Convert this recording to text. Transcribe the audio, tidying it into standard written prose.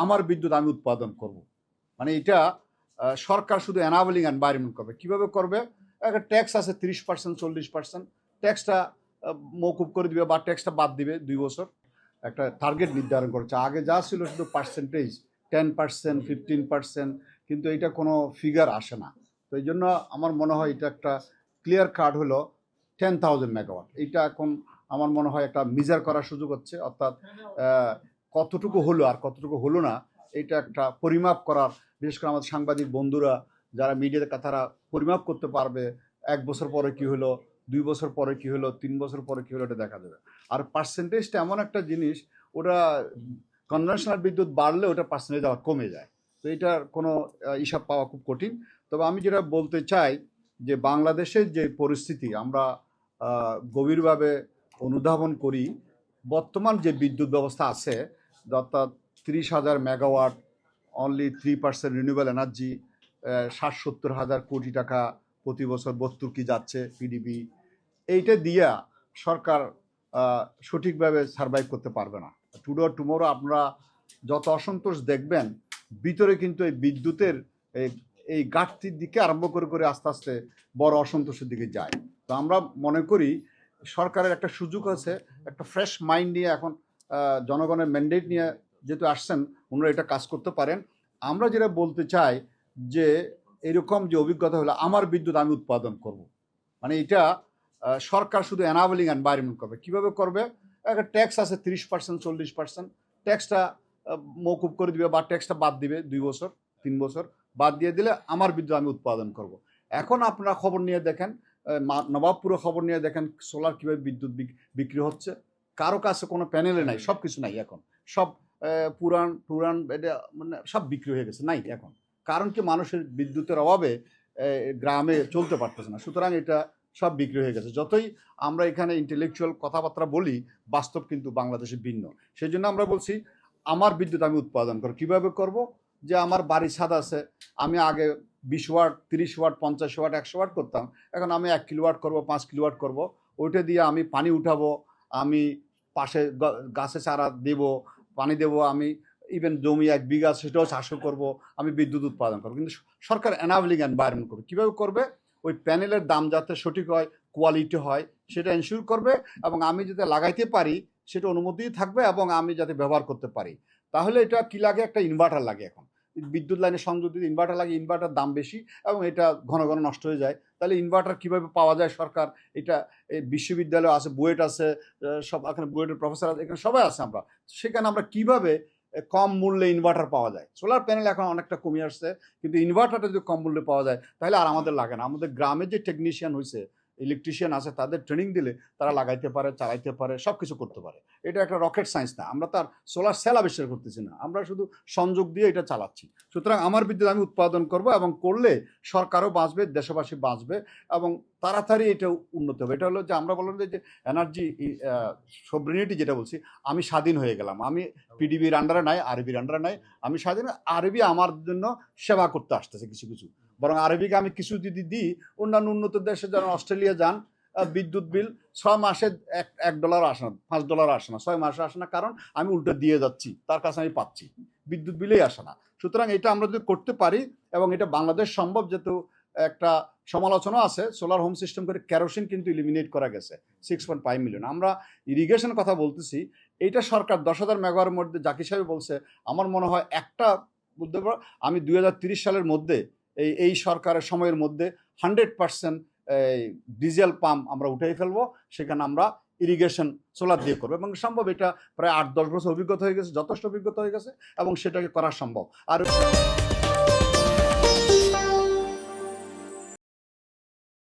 আমার বিদ্যুৎ আমি উৎপাদন করব। মানে এটা সরকার শুধু এনাবলিং এনভায়রনমেন্ট করবে। কিভাবে করবে? একটা ট্যাক্স আছে 30%, 40%, ট্যাক্সটা মৌকুব করে দিবে বা ট্যাক্সটা বাদ দিবে 2 বছর। একটা টার্গেট নির্ধারণ করেছে। আগে যা ছিল শুধু পার্সেন্টেজ, 10%, 15%, কিন্তু এটা কোনো ফিগার আসে না। তো এই জন্য আমার মনে হয় এটা একটা ক্লিয়ার কার্ড হলো 10,000 মেগাওয়াট। এইটা এখন আমার মনে হয় একটা মেজার করার সুযোগ হচ্ছে, অর্থাৎ কতটুকু হলো আর কতটুকু হলো না, এটা একটা পরিমাপ করার, বিশেষ করে আমাদের সাংবাদিক বন্ধুরা যারা মিডিয়াতে তারা পরিমাপ করতে পারবে 1 বছর পরে কি হলো, 2 বছর পরে কি হলো, 3 বছর পরে কি হলো, এটা দেখা যাবে। আর পার্সেন্টেজটা এমন একটা জিনিস, ওটা কনভেনশনাল বিদ্যুৎ বাড়লে ওটা পার্সেন্টেজ আবার কমে যায়। তো এটার কোনো হিসাব পাওয়া খুব কঠিন। তবে আমি যেটা বলতে চাই যে বাংলাদেশের যে পরিস্থিতি আমরা গভীরভাবে অনুধাবন করি। বর্তমান যে বিদ্যুৎ ব্যবস্থা আছে, অর্থাৎ 30,000 মেগাওয়াট, অনলি 3% রিনিউয়েবল এনার্জি, 60-70 হাজার কোটি টাকা প্রতি বছর ভর্তুকি যাচ্ছে পিডিবি, এইটা দিয়া সরকার সঠিকভাবে সার্ভাইভ করতে পারবে না। টুমোরো আপনারা যত অসন্তোষ দেখবেন, ভিতরে কিন্তু এই বিদ্যুতের এই ঘাটতির দিকে আরম্ভ করে আস্তে আস্তে বড় অসন্তোষের দিকে যায়। তো আমরা মনে করি সরকারের একটা সুযোগ আছে, একটা ফ্রেশ মাইন্ড নিয়ে এখন জনগণের ম্যান্ডেট নিয়ে যেহেতু আসছেন, ওনারা এটা কাজ করতে পারেন। আমরা যেটা বলতে চাই যে এরকম যে অভিজ্ঞতা হলো আমার বিদ্যুৎ আমি উৎপাদন করব, মানে এটা সরকার শুধু এনাবলিং এনভায়রনমেন্ট করবে। কিভাবে করবে? একটা ট্যাক্স আছে 30%, 40%, ট্যাক্সটা মৌকুব করে দিবে বা ট্যাক্সটা বাদ দিবে 2 বছর, 3 বছর, বাদ দিয়ে দিলে আমার বিদ্যুৎ আমি উৎপাদন করব। এখন আপনারা খবর নিয়ে দেখেন, নবাবপুরে খবর নিয়ে দেখেন সোলার কীভাবে বিদ্যুৎ বিক্রি হচ্ছে। কারো কাছে কোনো প্যানেলে নাই, সব কিছু নাই এখন, সব পুরান এটা মানে সব বিক্রি হয়ে গেছে, নাই এখন। কারণ কি? মানুষের বিদ্যুতের অভাবে গ্রামে চলতে পারতেছে না, সুতরাং এটা সব বিক্রি হয়ে গেছে। যতই আমরা এখানে ইন্টেলেকচুয়াল কথাবার্তা বলি, বাস্তব কিন্তু বাংলাদেশে ভিন্ন। সেই জন্য আমরা বলছি আমার বিদ্যুৎ আমি উৎপাদন করব। কীভাবে করব? যে আমার বাড়ির ছাদ আছে, আমি আগে 20 ওয়াট, 30 ওয়াট, 50 ওয়াট, 100 ওয়াট করতাম, এখন আমি 1 কিলোওয়াট করব, 5 কিলোওয়াট করব। ওইটা দিয়ে আমি পানি উঠাবো, আমি পাশে গাছে চারা দেব, পানি দেব, আমি ইভেন জমি 1 বিঘা সেটাও চাষও করব, আমি বিদ্যুৎ উৎপাদন করবো। কিন্তু সরকার এনাবলিং এনভায়রনমেন্ট করবে। কীভাবে করবে? ওই প্যানেলের দাম যাতে সঠিক হয়, কোয়ালিটি হয়, সেটা এনশিওর করবে, এবং আমি যাতে লাগাইতে পারি সেটা অনুমতি থাকবে, এবং আমি যাতে ব্যবহার করতে পারি। তাহলে এটা কি লাগে? একটা ইনভার্টার লাগে। এখন বিদ্যুৎ লাইনে সংযোগ দিতে ইনভার্টার লাগে, ইনভার্টার দাম বেশি এবং এটা ঘন ঘন নষ্ট হয়ে যায়। তাহলে ইনভার্টার কিভাবে পাওয়া যায়? সরকার এটা, এই বিশ্ববিদ্যালয় আছে, বুয়েট আছে, সব এখানে বুয়েটের প্রফেসর আছে, এখানে সবাই আছে আমরা, সেখানে আমরা কিভাবে কম মূল্যে ইনভার্টার পাওয়া যায়। সোলার প্যানেল এখন অনেকটা কমে আসছে, কিন্তু ইনভার্টারটা যদি কম মূল্যে পাওয়া যায় তাহলে আর আমাদের লাগে না। আমাদের গ্রামে যে টেকনিশিয়ান হয়েছে, ইলেকট্রিশিয়ান আছে, তাদের ট্রেনিং দিলে তারা লাগাইতে পারে, চালাইতে পারে, সব কিছু করতে পারে। এটা একটা রকেট সায়েন্স না, আমরা তার সোলার সেল আবিষ্কার করতেছি না, আমরা শুধু সংযোগ দিয়ে এটা চালাচ্ছি। সুতরাং আমার বিদ্যুৎ আমি উৎপাদন করব, এবং করলে সরকারও বাঁচবে, দেশবাসী বাঁচবে, এবং তাড়াতাড়ি এটা উন্নত হবে। এটা হলো যে আমরা বললাম যে এনার্জি সভরেনিটি, যেটা বলছি, আমি স্বাধীন হয়ে গেলাম, আমি পিডিবির আন্ডারে নাই, আরবির আন্ডারে নাই, আমি স্বাধীন। আরবি আমার জন্য সেবা করতে আসতেছে কিছু কিছু, বরং আরবিকে আমি কিছু যদি দিই, অন্যান্য উন্নত দেশে যেন অস্ট্রেলিয়া যান, বিদ্যুৎ বিল 6 মাসে $1 আসে না, $5 আসে না, 6 মাসে আসে না, কারণ আমি উল্টো দিয়ে যাচ্ছি, তার কাছে আমি পাচ্ছি, বিদ্যুৎ বিলেই আসে না। সুতরাং এটা আমরা যদি করতে পারি, এবং এটা বাংলাদেশ সম্ভব, যেহেতু একটা সমালোচনা আছে, সোলার হোম সিস্টেম করে কেরোসিন কিন্তু ইলিমিনেট করা গেছে 6.5 মিলিয়ন। আমরা ইরিগেশনের কথা বলতেছি, এইটা সরকার 10,000 মেগাওয়াটের মধ্যে জাকির সাহেব বলছে, আমার মনে হয় একটা বলতে পারো, আমি 2030 সালের মধ্যে এই সরকারের সময়ের মধ্যে 100% ডিজেল পাম্প আমরা উঠাই ফেলবো, সেখানে আমরা ইরিগেশন সোলার দিয়ে করবো, এবং সম্ভব। এটা প্রায় 8-10 বছর অভিজ্ঞতা হয়ে গেছে, যথেষ্ট অভিজ্ঞতা হয়ে গেছে, এবং সেটাকে করা সম্ভব। আর